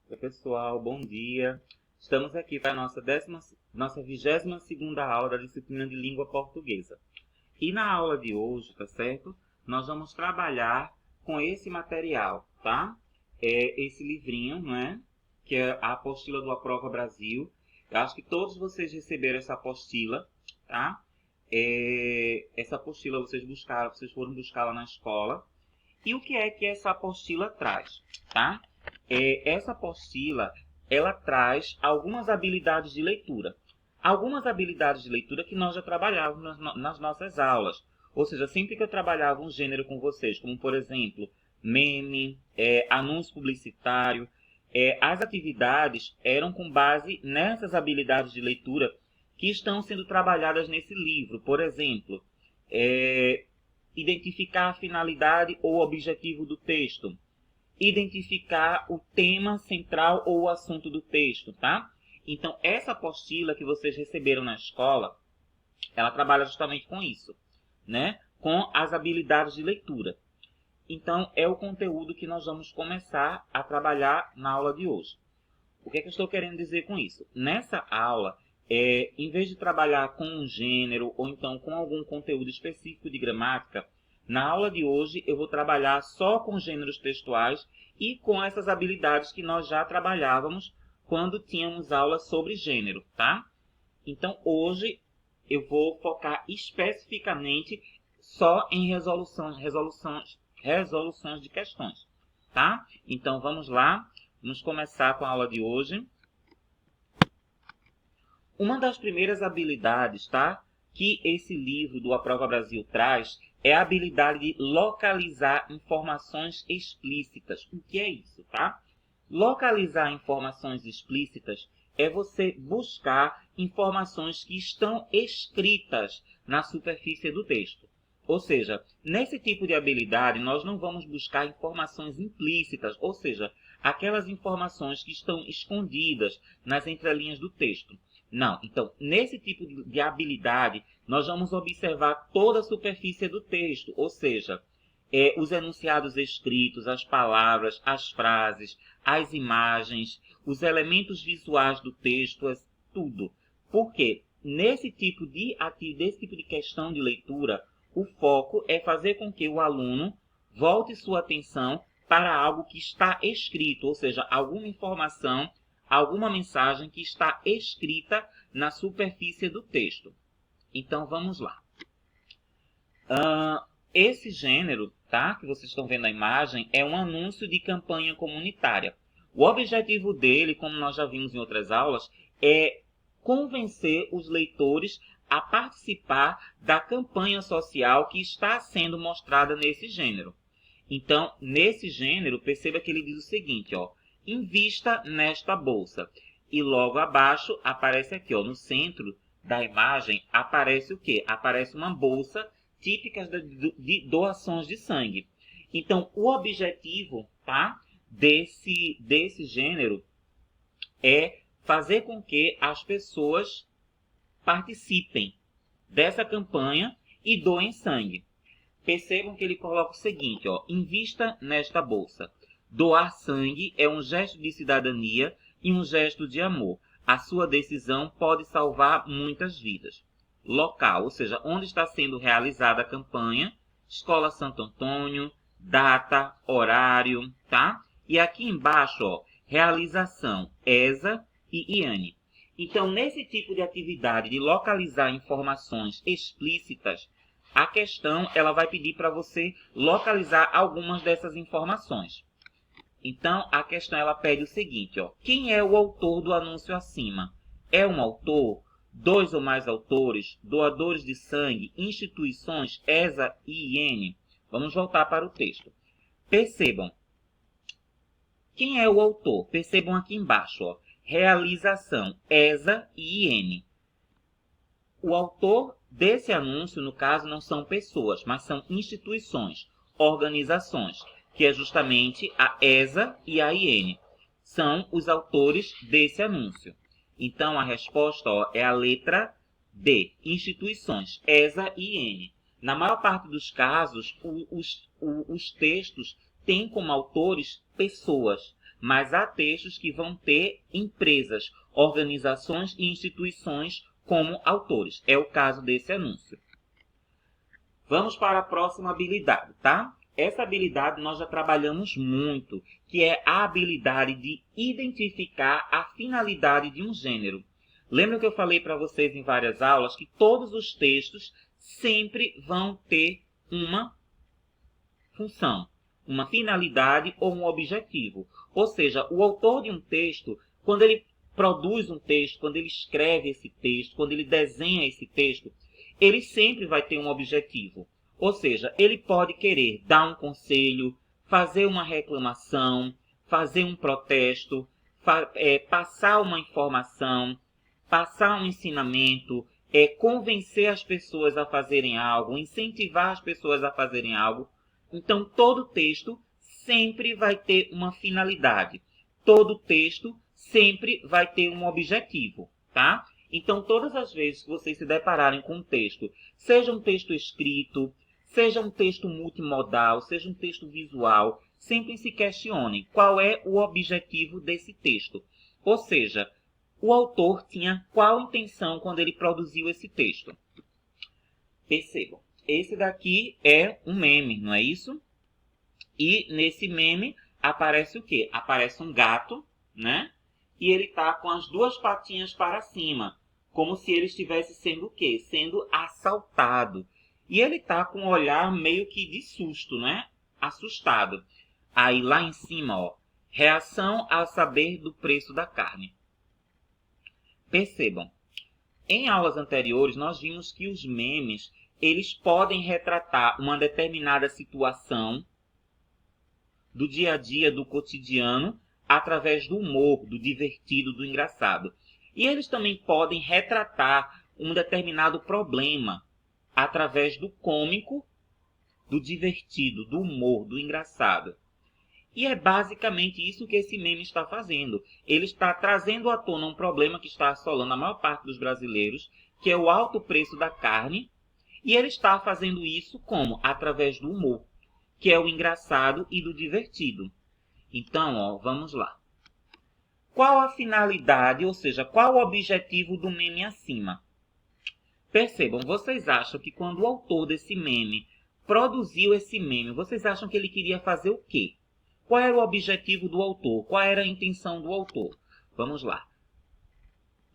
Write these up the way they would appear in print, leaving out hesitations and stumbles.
Oi, pessoal, bom dia. Estamos aqui para a nossa 22ª aula da disciplina de língua portuguesa. E na aula de hoje, tá certo? Nós vamos trabalhar com esse material, tá? Esse livrinho, não é? Que é a apostila do Aprova Brasil. Eu acho que todos vocês receberam essa apostila, tá? Essa apostila vocês foram buscá-la na escola. E o que é que essa apostila traz, tá? Essa apostila, ela traz algumas habilidades de leitura. Algumas habilidades de leitura que nós já trabalhávamos nas nossas aulas. Ou seja, sempre que eu trabalhava um gênero com vocês, como por exemplo, meme, anúncio publicitário, as atividades eram com base nessas habilidades de leitura que estão sendo trabalhadas nesse livro. Por exemplo, identificar a finalidade ou objetivo do texto, identificar o tema central ou o assunto do texto, tá? Então, essa apostila que vocês receberam na escola, ela trabalha justamente com isso, né? Com as habilidades de leitura. Então, é o conteúdo que nós vamos começar a trabalhar na aula de hoje. O que é que eu estou querendo dizer com isso? Nessa aula, em vez de trabalhar com um gênero ou então com algum conteúdo específico de gramática, na aula de hoje eu vou trabalhar só com gêneros textuais e com essas habilidades que nós já trabalhávamos quando tínhamos aulas sobre gênero, tá? Então hoje eu vou focar especificamente só em resoluções de questões, tá? Então vamos lá, vamos começar com a aula de hoje. Uma das primeiras habilidades, tá, que esse livro do Aprova Brasil traz é a habilidade de localizar informações explícitas. O que é isso, tá? Localizar informações explícitas é você buscar informações que estão escritas na superfície do texto. Ou seja, nesse tipo de habilidade, nós não vamos buscar informações implícitas, ou seja, aquelas informações que estão escondidas nas entrelinhas do texto. Não, então, nesse tipo de habilidade, nós vamos observar toda a superfície do texto, ou seja, os enunciados escritos, as palavras, as frases, as imagens, os elementos visuais do texto, tudo. Por quê? Desse tipo de questão de leitura, o foco é fazer com que o aluno volte sua atenção para algo que está escrito, ou seja, alguma informação, alguma mensagem que está escrita na superfície do texto. Então, vamos lá. Esse gênero, tá, que vocês estão vendo na imagem, é um anúncio de campanha comunitária. O objetivo dele, como nós já vimos em outras aulas, é convencer os leitores a participar da campanha social que está sendo mostrada nesse gênero. Então, nesse gênero, perceba que ele diz o seguinte, ó, invista nesta bolsa. E logo abaixo aparece aqui, ó, no centro da imagem, aparece o quê? Aparece uma bolsa típica de doações de sangue. Então, o objetivo, tá, desse gênero é fazer com que as pessoas participem dessa campanha e doem sangue. Percebam que ele coloca o seguinte, ó, invista nesta bolsa. Doar sangue é um gesto de cidadania e um gesto de amor. A sua decisão pode salvar muitas vidas. Local, ou seja, onde está sendo realizada a campanha, Escola Santo Antônio, data, horário, tá? E aqui embaixo, ó, realização, ESA e IANE. Então, nesse tipo de atividade de localizar informações explícitas, a questão ela vai pedir para você localizar algumas dessas informações. Então, a questão ela pede o seguinte, ó, quem é o autor do anúncio acima? É um autor? Dois ou mais autores? Doadores de sangue? Instituições? ESA e IANE? Vamos voltar para o texto. Percebam. Quem é o autor? Percebam aqui embaixo, ó, realização, ESA e IANE. O autor desse anúncio, no caso, não são pessoas, mas são instituições, organizações, que é justamente a ESA e a IANE. São os autores desse anúncio. Então, a resposta, ó, é a letra D, instituições, ESA e IANE. Na maior parte dos casos, os textos têm como autores pessoas, mas há textos que vão ter empresas, organizações e instituições como autores. É o caso desse anúncio. Vamos para a próxima habilidade, tá? Essa habilidade nós já trabalhamos muito, que é a habilidade de identificar a finalidade de um gênero. Lembra que eu falei para vocês em várias aulas que todos os textos sempre vão ter uma função, uma finalidade ou um objetivo. Ou seja, o autor de um texto, quando ele produz um texto, quando ele escreve esse texto, quando ele desenha esse texto, ele sempre vai ter um objetivo. Ou seja, ele pode querer dar um conselho, fazer uma reclamação, fazer um protesto, passar uma informação, passar um ensinamento, convencer as pessoas a fazerem algo, incentivar as pessoas a fazerem algo. Então, todo texto sempre vai ter uma finalidade. Todo texto sempre vai ter um objetivo, tá? Então, todas as vezes que vocês se depararem com um texto, seja um texto escrito, seja um texto multimodal, seja um texto visual, sempre se questionem qual é o objetivo desse texto. Ou seja, o autor tinha qual intenção quando ele produziu esse texto. Percebam, esse daqui é um meme, não é isso? E nesse meme aparece o quê? Aparece um gato, né? E ele está com as duas patinhas para cima, como se ele estivesse sendo o quê? Sendo assaltado. E ele está com um olhar meio que de susto, né? Assustado. Aí lá em cima, ó, reação ao saber do preço da carne. Percebam, em aulas anteriores nós vimos que os memes, eles podem retratar uma determinada situação do dia a dia, do cotidiano, através do humor, do divertido, do engraçado. E eles também podem retratar um determinado problema através do cômico, do divertido, do humor, do engraçado. E é basicamente isso que esse meme está fazendo. Ele está trazendo à tona um problema que está assolando a maior parte dos brasileiros, que é o alto preço da carne, e ele está fazendo isso como? Através do humor, que é o engraçado e do divertido. Então, ó, vamos lá. Qual a finalidade, ou seja, qual o objetivo do meme acima? Percebam, vocês acham que quando o autor desse meme produziu esse meme, vocês acham que ele queria fazer o quê? Qual era o objetivo do autor? Qual era a intenção do autor? Vamos lá.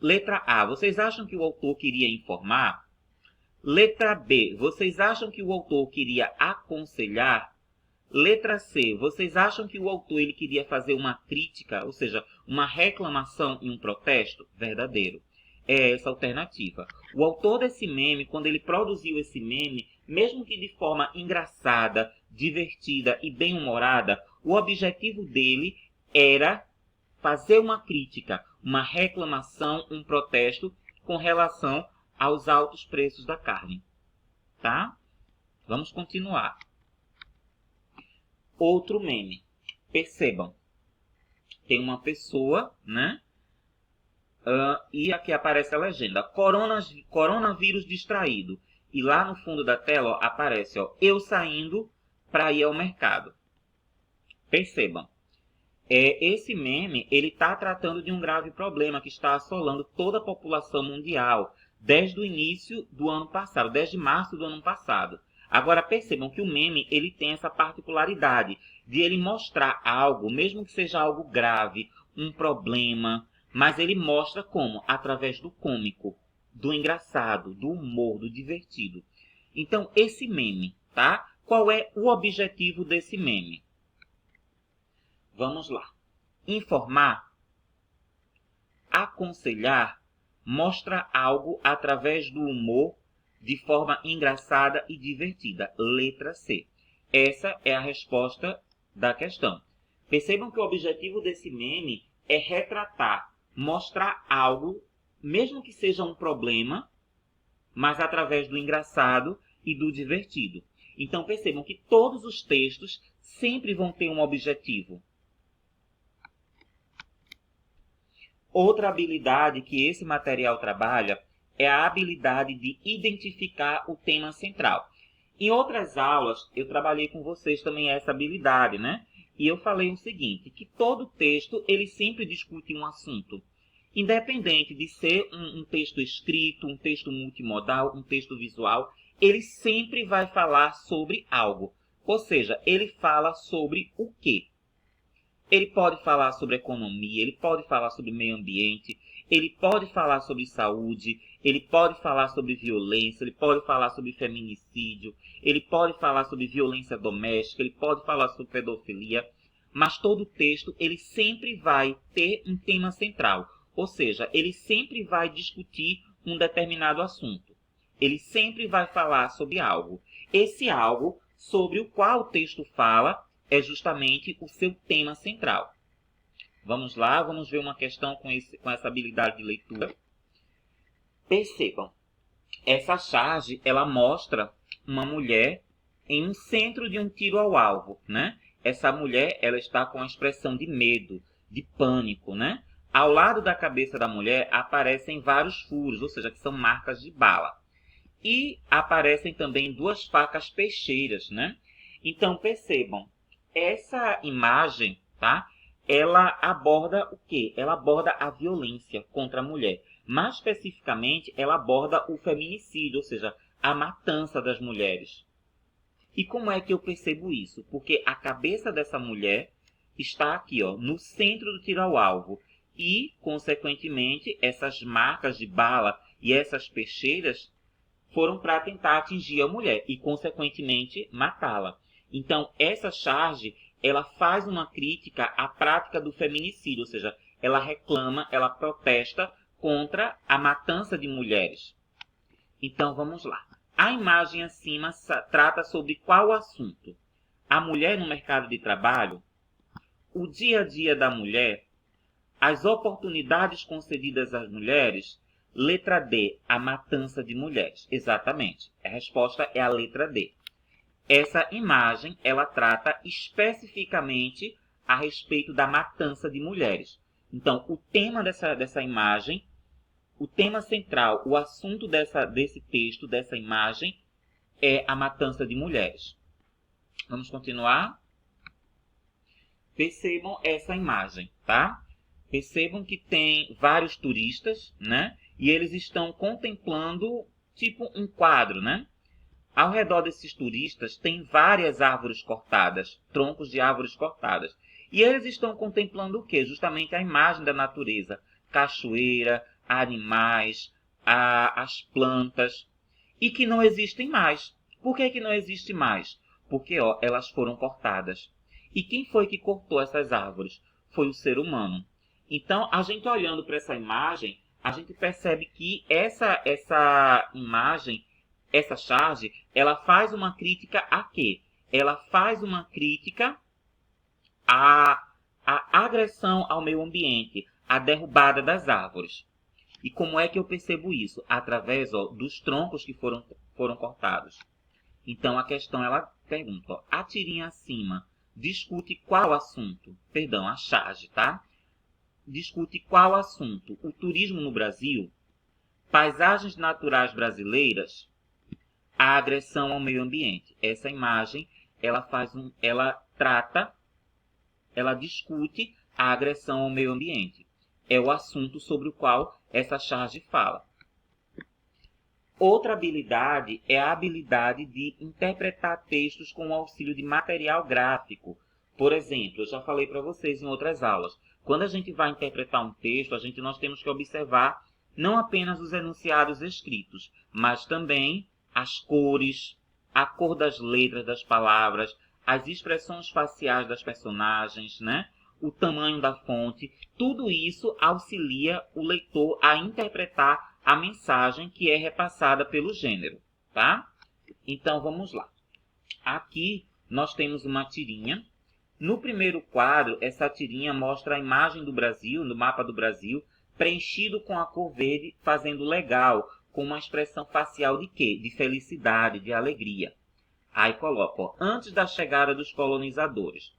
Letra A, vocês acham que o autor queria informar? Letra B, vocês acham que o autor queria aconselhar? Letra C, vocês acham que o autor ele queria fazer uma crítica, ou seja, uma reclamação e um protesto? Verdadeiro. É essa a alternativa. O autor desse meme, quando ele produziu esse meme, mesmo que de forma engraçada, divertida e bem-humorada, o objetivo dele era fazer uma crítica, uma reclamação, um protesto com relação aos altos preços da carne. Tá? Vamos continuar. Outro meme. Percebam. Tem uma pessoa, né? E aqui aparece a legenda. Coronavírus distraído. E lá no fundo da tela, ó, aparece, ó, eu saindo para ir ao mercado. Percebam. Esse meme, ele está tratando de um grave problema que está assolando toda a população mundial desde o início do ano passado, desde março do ano passado. Agora percebam que o meme ele tem essa particularidade de ele mostrar algo, mesmo que seja algo grave, um problema, mas ele mostra como? Através do cômico, do engraçado, do humor, do divertido. Então, esse meme, tá? Qual é o objetivo desse meme? Vamos lá. Informar, aconselhar, mostra algo através do humor de forma engraçada e divertida. Letra C. Essa é a resposta da questão. Percebam que o objetivo desse meme é retratar, mostrar algo, mesmo que seja um problema, mas através do engraçado e do divertido. Então percebam que todos os textos sempre vão ter um objetivo. Outra habilidade que esse material trabalha é a habilidade de identificar o tema central. Em outras aulas, eu trabalhei com vocês também essa habilidade, né? E eu falei o seguinte, que todo texto ele sempre discute um assunto. Independente de ser um texto escrito, um texto multimodal, um texto visual, ele sempre vai falar sobre algo. Ou seja, ele fala sobre o quê? Ele pode falar sobre economia, ele pode falar sobre meio ambiente, ele pode falar sobre saúde, ele pode falar sobre violência, ele pode falar sobre feminicídio, ele pode falar sobre violência doméstica, ele pode falar sobre pedofilia, mas todo texto ele sempre vai ter um tema central, ou seja, ele sempre vai discutir um determinado assunto. Ele sempre vai falar sobre algo. Esse algo sobre o qual o texto fala é justamente o seu tema central. Vamos lá, vamos ver uma questão com essa habilidade de leitura. Percebam, essa charge, ela mostra uma mulher em um centro de um tiro ao alvo, né? Essa mulher, ela está com a expressão de medo, de pânico, né? Ao lado da cabeça da mulher aparecem vários furos, ou seja, que são marcas de bala. E aparecem também duas facas peixeiras, né? Então, percebam, essa imagem, tá? Ela aborda o quê? Ela aborda a violência contra a mulher. Mais especificamente, ela aborda o feminicídio, ou seja, a matança das mulheres. E como é que eu percebo isso? Porque a cabeça dessa mulher está aqui, ó, no centro do tiro ao alvo. E, consequentemente, essas marcas de bala e essas peixeiras foram para tentar atingir a mulher e, consequentemente, matá-la. Então, essa charge, ela faz uma crítica à prática do feminicídio, ou seja, ela reclama, ela protesta contra a matança de mulheres. Então, vamos lá. A imagem acima trata sobre qual assunto? A mulher no mercado de trabalho, o dia a dia da mulher, as oportunidades concedidas às mulheres. Letra D, a matança de mulheres. Exatamente. A resposta é a letra D. Essa imagem, ela trata especificamente a respeito da matança de mulheres. Então, o tema dessa imagem, o tema central, o assunto desse texto, dessa imagem, é a matança de mulheres. Vamos continuar? Percebam essa imagem, tá? Percebam que tem vários turistas, né? E eles estão contemplando, tipo, um quadro, né? Ao redor desses turistas tem várias árvores cortadas, troncos de árvores cortadas. E eles estão contemplando o quê? Justamente a imagem da natureza. Cachoeira, animais, as plantas. E que não existem mais. Por que não existe mais? Porque, ó, elas foram cortadas. E quem foi que cortou essas árvores? Foi o ser humano. Então, a gente olhando para essa imagem, a gente percebe que essa imagem, essa charge, ela faz uma crítica a quê? Ela faz uma crítica à agressão ao meio ambiente, à derrubada das árvores. E como é que eu percebo isso? Através dos troncos que foram cortados. Então, a questão, ela pergunta, a tirinha acima discute qual assunto? Perdão, a charge, tá? Discute qual assunto? O turismo no Brasil, paisagens naturais brasileiras, a agressão ao meio ambiente. Essa imagem, ela discute a agressão ao meio ambiente. É o assunto sobre o qual essa charge fala. Outra habilidade é a habilidade de interpretar textos com o auxílio de material gráfico. Por exemplo, eu já falei para vocês em outras aulas, quando a gente vai interpretar um texto, nós temos que observar não apenas os enunciados escritos, mas também as cores, a cor das letras das palavras, as expressões faciais das personagens, né? O tamanho da fonte. Tudo isso auxilia o leitor a interpretar a mensagem que é repassada pelo gênero, tá? Então, vamos lá. Aqui nós temos uma tirinha. No primeiro quadro, essa tirinha mostra a imagem do Brasil, no mapa do Brasil, preenchido com a cor verde, fazendo legal, com uma expressão facial de quê? De felicidade, de alegria. Aí coloca, ó, antes da chegada dos colonizadores.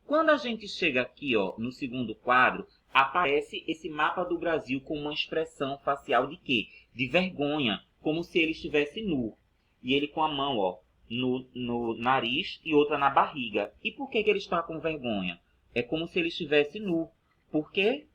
Quando a gente chega aqui, ó, no segundo quadro, aparece esse mapa do Brasil com uma expressão facial de quê? De vergonha, como se ele estivesse nu. E ele com a mão, ó, no nariz e outra na barriga. E por que ele está com vergonha? É como se ele estivesse nu. Por quê?